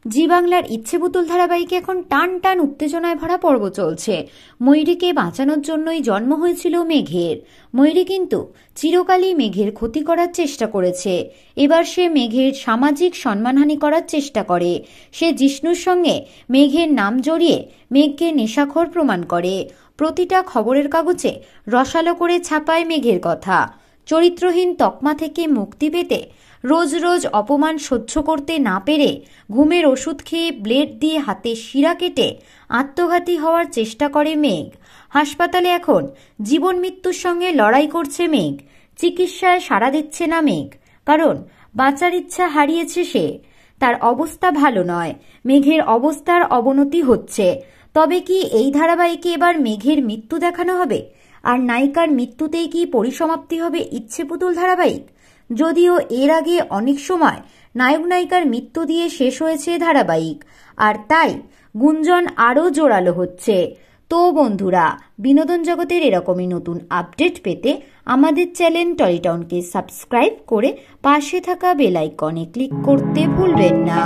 জি বাংলার ইচ্ছে পুতুল ধারাবাহিকে এখন টান টান উত্তেজনায় ভরা পর্ব চলছে। ময়ূরীকে বাঁচানোর জন্যই জন্ম হয়েছিল মেঘের। ময়ূরী কিন্তু চিরকালই মেঘের ক্ষতি করার চেষ্টা করেছে। এবার সে মেঘের সামাজিক সম্মানহানি করার চেষ্টা করে। সে জিষ্ণুর সঙ্গে মেঘের নাম জড়িয়ে মেঘকে নেশাখোর প্রমাণ করে। প্রতিটা খবরের কাগজে রসালো করে ছাপায় মেঘের কথা। চরিত্রহীন তকমা থেকে মুক্তি পেতে রোজ রোজ অপমান সহ্য করতে না পেরে ঘুমের ওষুধ খেয়ে ব্লেড দিয়ে হাতে শিরা কেটে আত্মঘাতী হওয়ার চেষ্টা করে মেঘ। হাসপাতালে এখন জীবন মৃত্যুর সঙ্গে লড়াই করছে মেঘ। চিকিৎসায় সাড়া দিচ্ছে না মেঘ, কারণ বাঁচার ইচ্ছা হারিয়েছে সে। তার অবস্থা ভালো নয়, মেঘের অবস্থার অবনতি হচ্ছে। তবে কি এই ধারাবাহিকে এবার মেঘের মৃত্যু দেখানো হবে? আর নায়িকার মৃত্যুতেই কি পরিসমাপ্তি হবে ইচ্ছে পুতুল ধারাবাহিক? যদিও এর আগে অনেক সময় নায়ক নায়িকার মৃত্যু দিয়ে শেষ হয়েছে ধারাবাহিক, আর তাই গুঞ্জন আরও জোরালো হচ্ছে। তো বন্ধুরা, বিনোদন জগতের এরকমই নতুন আপডেট পেতে আমাদের চ্যানেল টলিটাউনকে সাবস্ক্রাইব করে পাশে থাকা বেল আইকনে ক্লিক করতে ভুলবেন না।